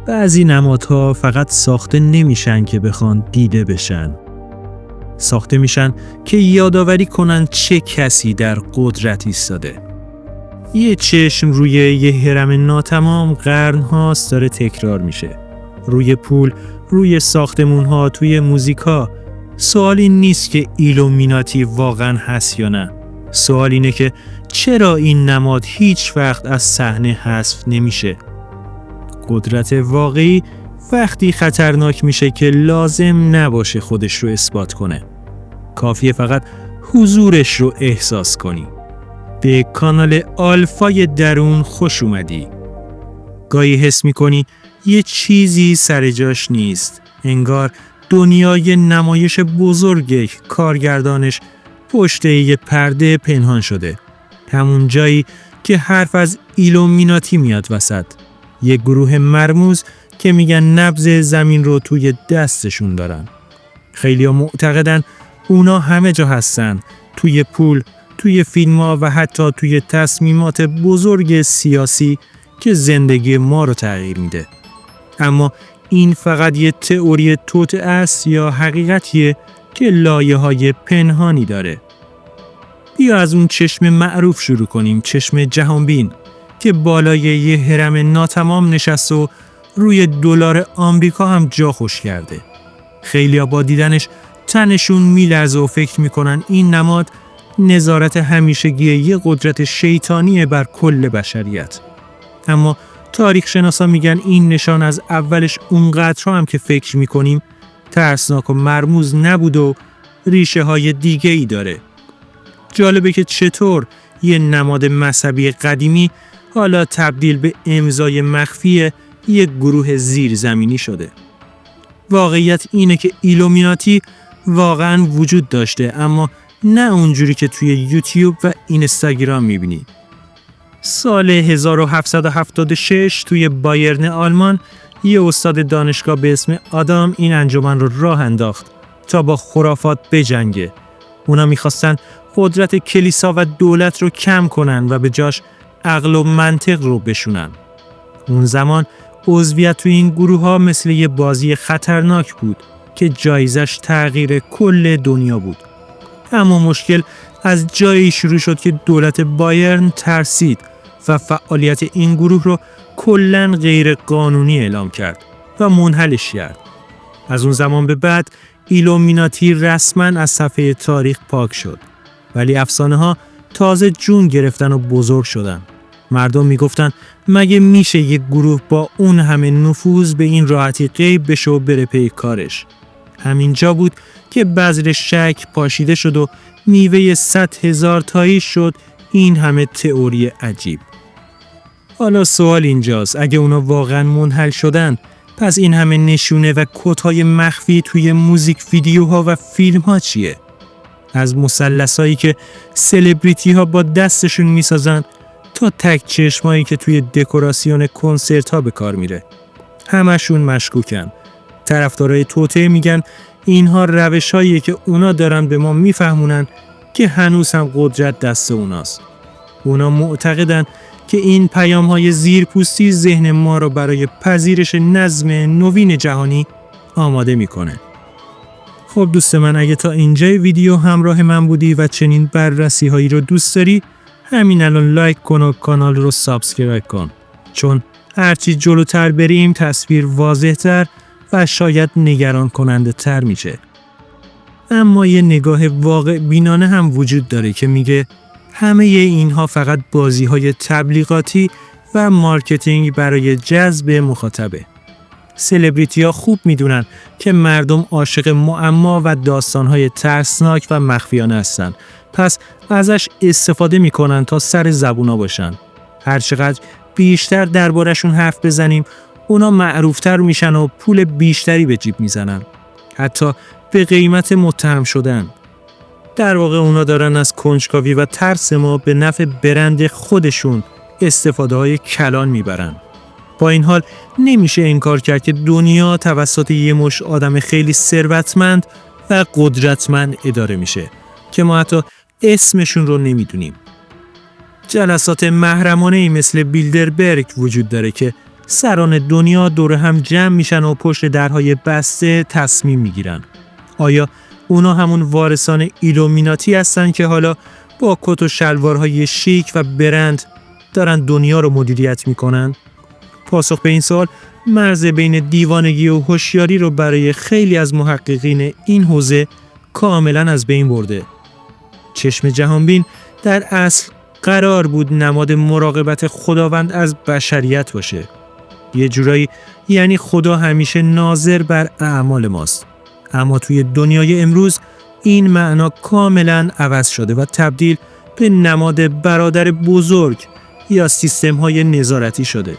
بعضی نمادها فقط ساخته نمیشن که بخوان دیده بشن. ساخته میشن که یادآوری کنن چه کسی در قدرت ایستاده. یه چشم روی یه هرم ناتمام قرن‌هاست داره تکرار میشه. روی پول، روی ساختمون‌ها، توی موزیکا. سوال این نیست که ایلومیناتی واقعا هست یا نه. سوال اینه که چرا این نماد هیچ وقت از صحنه حذف نمیشه؟ قدرت واقعی وقتی خطرناک میشه که لازم نباشه خودش رو اثبات کنه. کافیه فقط حضورش رو احساس کنی. به کانال آلفای درون خوش اومدی. گاهی حس میکنی یه چیزی سر جاش نیست. انگار دنیای نمایش بزرگ کارگردانش پشت یه پرده پنهان شده. همون جایی که حرف از ایلومیناتی میاد وسط. یه گروه مرموز که میگن نبض زمین رو توی دستشون دارن. خیلی‌ها معتقدن اونا همه جا هستن. توی پول، توی فیلم‌ها و حتی توی تصمیمات بزرگ سیاسی که زندگی ما رو تغییر میده. اما این فقط یه تئوری توطئه است یا حقیقتیه که لایه‌های پنهانی داره. بیا از اون چشم معروف شروع کنیم، چشم جهانبین که بالای یه هرم ناتمام نشست و روی دلار آمریکا هم جا خوش کرده. خیلی‌ها با دیدنش تنشون میلرزه و فکر میکنن این نماد نظارت همیشگی یه قدرت شیطانی بر کل بشریت. اما تاریخ شناسا میگن این نشان از اولش اونقدر هم که فکر میکنیم ترسناک و مرموز نبود و ریشه های دیگه ای داره. جالبه که چطور یه نماد مذهبی قدیمی حالا تبدیل به امضای مخفی یک گروه زیرزمینی شده. واقعیت اینه که ایلومیناتی واقعا وجود داشته، اما نه اونجوری که توی یوتیوب و اینستاگرام میبینی. سال 1776 توی بایرن آلمان یه استاد دانشگاه به اسم آدام این انجمن رو راه انداخت تا با خرافات بجنگه. اونا میخواستن قدرت کلیسا و دولت رو کم کنن و به جاش عقل و منطق رو بشونن. اون زمان عضویت توی این گروه ها مثل یه بازی خطرناک بود که جایزش تغییر کل دنیا بود. اما مشکل از جایی شروع شد که دولت بایرن ترسید و فعالیت این گروه رو کلاً غیر قانونی اعلام کرد و منحلش کرد. از اون زمان به بعد ایلومیناتی رسماً از صفحه تاریخ پاک شد. ولی افسانه ها تازه جون گرفتن و بزرگ شدن. مردم میگفتن مگه میشه یک گروه با اون همه نفوذ به این راحتی غیب بشه و بره پی کارش؟ همینجا بود که بذر شک پاشیده شد و میوه 100,000 تایی شد این همه تئوری عجیب. حالا سوال اینجاست، اگه اونا واقعا منحل شدن، پس این همه نشونه و کدهای مخفی توی موزیک ویدیوها و فیلمها چیه؟ از مثلثایی که سلبریتی ها با دستشون میسازن تا تک چشمایی که توی دکوراسیون کنسرت ها به کار میره. همشون مشکوکن. طرفدارای توطئه میگن اینها روش‌هاییه که اونا دارن به ما میفهمونن که هنوز هم قدرت دست اوناست. اونا معتقدن که این پیام‌های زیرپوستی ذهن ما رو برای پذیرش نظم نوین جهانی آماده میکنه. خب دوست من، اگه تا اینجای ویدیو همراه من بودی و چنین بررسی هایی رو دوست داری، همین الان لایک کن و کانال رو سابسکرایب کن. چون هرچی جلوتر بریم تصویر واضح‌تر و شاید نگران کننده تر میشه. اما یه نگاه واقع بینانه هم وجود داره که میگه همه اینها فقط بازی‌های تبلیغاتی و مارکتینگ برای جذب مخاطبه. سلبریتی‌ها خوب میدونن که مردم عاشق معما و داستان‌های ترسناک و مخفیانه هستن. پس ازش استفاده میکنن تا سر زبونا باشن. هرچقدر بیشتر دربارشون حرف بزنیم، اونا معروفتر میشن و پول بیشتری به جیب میزنن. حتی به قیمت متهم شدن. در واقع اونا دارن از کنجکاوی و ترس ما به نفع برند خودشون استفاده‌های کلان میبرن. با این حال نمیشه انکار کرد که دنیا توسط یه مش آدم خیلی ثروتمند و قدرتمند اداره میشه که ما حتی اسمشون رو نمیدونیم. جلسات محرمانه‌ای مثل بیلدربرگ وجود داره که سران دنیا دور هم جمع میشن و پشت درهای بسته تصمیم میگیرن. آیا اونا همون وارثان ایلومیناتی هستن که حالا با کت و شلوارهای شیک و برند دارن دنیا رو مدیریت میکنن؟ پاسخ به این سوال مرز بین دیوانگی و هوشیاری رو برای خیلی از محققین این حوزه کاملا از بین برده. چشم جهانبین در اصل قرار بود نماد مراقبت خداوند از بشریت باشه. یه جورایی یعنی خدا همیشه ناظر بر اعمال ماست. اما توی دنیای امروز این معنا کاملا عوض شده و تبدیل به نماد برادر بزرگ یا سیستم‌های نظارتی شده.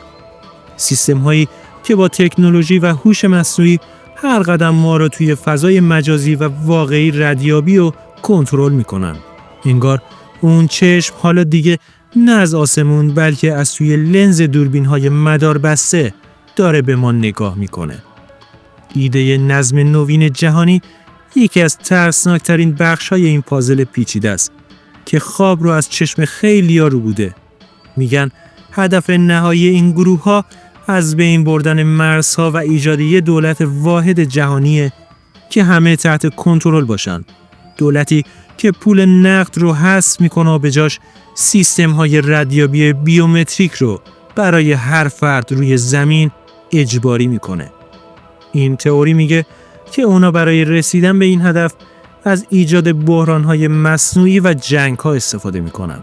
سیستم‌هایی که با تکنولوژی و هوش مصنوعی هر قدم ما رو توی فضای مجازی و واقعی ردیابی و کنترل میکنن. انگار اون چشم حالا دیگه نه از آسمون بلکه از توی لنز دوربین‌های مدار بسته داره به ما نگاه میکنه. ایده نظم نوین جهانی یکی از ترسناکترین بخش‌های این پازل پیچیده است که خواب رو از چشم خیلی‌ها رو بوده. میگن هدف نهایی این گروه‌ها از بین بردن مرزها و ایجاد یک دولت واحد جهانیه که همه تحت کنترل باشن. دولتی که پول نقد رو حذف میکنه و به جاش سیستم‌های ردیابی بیومتریک رو برای هر فرد روی زمین اجباری میکنه. این تئوری میگه که اونا برای رسیدن به این هدف از ایجاد بحران‌های مصنوعی و جنگ‌ها استفاده میکنن.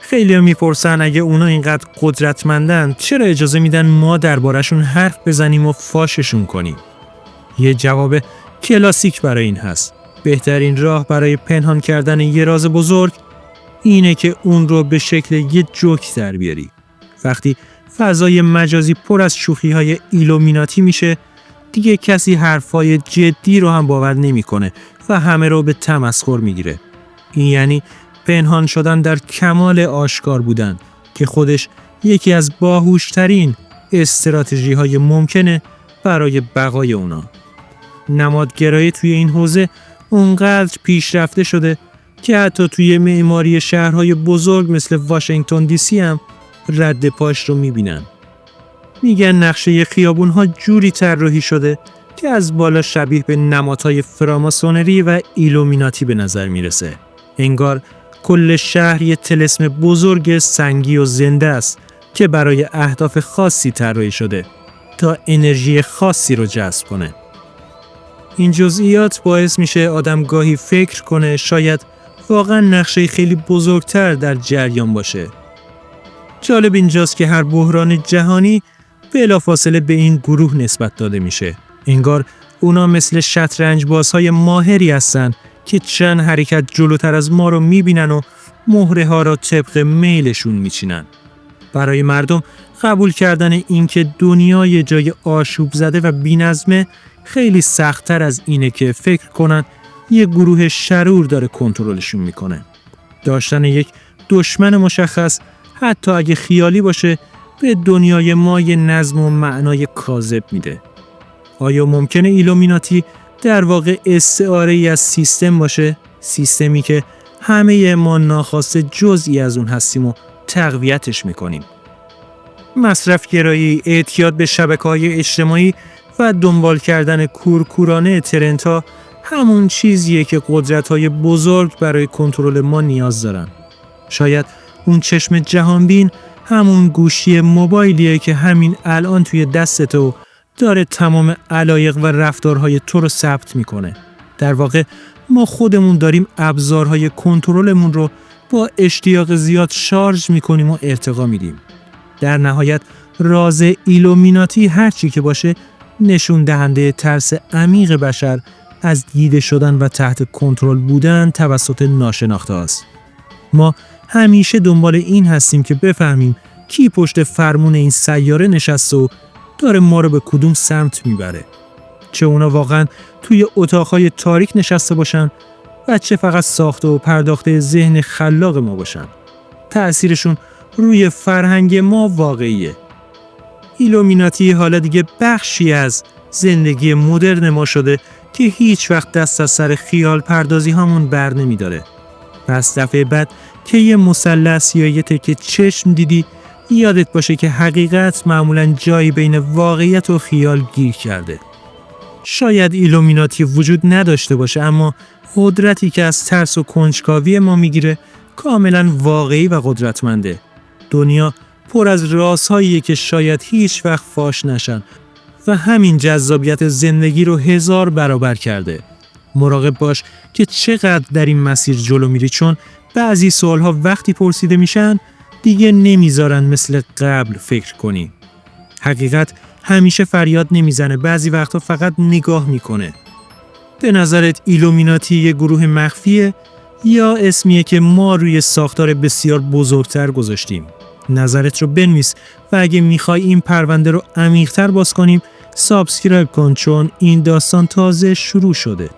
خیلی‌ها میپرسن اگه اونا اینقدر قدرتمندن چرا اجازه میدن ما دربارشون حرف بزنیم و فاششون کنیم؟ یه جواب کلاسیک برای این هست. بهترین راه برای پنهان کردن یه راز بزرگ اینه که اون رو به شکل یه جوک در بیاری. وقتی فضای مجازی پر از شوخی‌های ایلومیناتی میشه، دیگه کسی حرفای جدی رو هم باور نمی‌کنه و همه رو به تمسخر میگیره. این یعنی پنهان شدن در کمال آشکار بودن که خودش یکی از باهوشترین استراتژی‌های ممکنه برای بقای اونا. نمادگرایی توی این حوزه اونقدر پیشرفته شده که حتی توی معماری شهرهای بزرگ مثل واشنگتن دی سی هم رد پاش رو میبینن. میگن نقشه خیابون‌ها جوری طراحی شده که از بالا شبیه به نمادهای فراماسونری و ایلومیناتی به نظر میرسه. انگار کل شهر یه طلسم بزرگ سنگی و زنده است که برای اهداف خاصی طراحی شده تا انرژی خاصی رو جذب کنه. این جزئیات باعث میشه آدم گاهی فکر کنه شاید واقعا نقشه خیلی بزرگتر در جریان باشه. جالب اینجاست که هر بحران جهانی بلافاصله به این گروه نسبت داده میشه. انگار اونا مثل شطرنج بازهای ماهری هستن که چند حرکت جلوتر از ما رو میبینن و مهره ها را طبق میلشون میچینن. برای مردم قبول کردن این که دنیا یه جای آشوب زده و بی‌نظمه خیلی سخت‌تر از اینه که فکر کنن یه گروه شرور داره کنترلشون میکنه. داشتن یک دشمن مشخص حتی اگه خیالی باشه به دنیای ما یه نظم و معنای کاذب میده. آیا ممکنه ایلومیناتی در واقع استعاره‌ای از سیستم باشه؟ سیستمی که همه ما ناخواسته جزئی از اون هستیم و تقویتش میکنیم. مصرفگرایی، اعتیاد به شبکه‌های اجتماعی و دنبال کردن کورکورانه ترندها همون چیزیه که قدرت‌های بزرگ برای کنترل ما نیاز دارن. شاید اون چشم جهانبین همون گوشی موبایلیه که همین الان توی دستت و داره تمام علایق و رفتارهای تو رو ثبت میکنه. در واقع ما خودمون داریم ابزارهای کنترلمون رو با اشتیاق زیاد شارژ میکنیم و ارتقا میدیم. در نهایت راز ایلومیناتی هرچی که باشه نشون دهنده ترس عمیق بشر از دیده شدن و تحت کنترل بودن توسط ناشناخته است. ما همیشه دنبال این هستیم که بفهمیم کی پشت فرمون این سیاره نشسته و داره ما رو به کدوم سمت میبره. چه اونا واقعا توی اتاقهای تاریک نشسته باشن و چه فقط ساخته و پرداخته ذهن خلاق ما باشن. تأثیرشون روی فرهنگ ما واقعیه. ایلومیناتی حالا دیگه بخشی از زندگی مدرن ما شده که هیچ وقت دست از سر خیال پردازی همون بر نمیداره. پس دفعه بعد که یه مثلث یا یه تکه چشم دیدی یادت باشه که حقیقت معمولاً جایی بین واقعیت و خیال گیر کرده. شاید ایلومیناتی وجود نداشته باشه، اما قدرتی که از ترس و کنجکاوی ما میگیره کاملاً واقعی و قدرتمنده. دنیا پر از رازهاییه که شاید هیچ وقت فاش نشن و همین جذابیت زندگی رو 1000 برابر کرده. مراقب باش که چقدر در این مسیر جلو میری، چون بعضی سوالها وقتی پرسیده میشن دیگه نمیذارن مثل قبل فکر کنی. حقیقت همیشه فریاد نمیزنه، بعضی وقتا فقط نگاه میکنه. به نظرت ایلومیناتی یه گروه مخفیه یا اسمیه که ما روی ساختار بسیار بزرگتر گذاشتیم؟ نظرت رو بنویس و اگه میخوای این پرونده رو عمیق‌تر باز کنیم سابسکرایب کن، چون این داستان تازه شروع شده.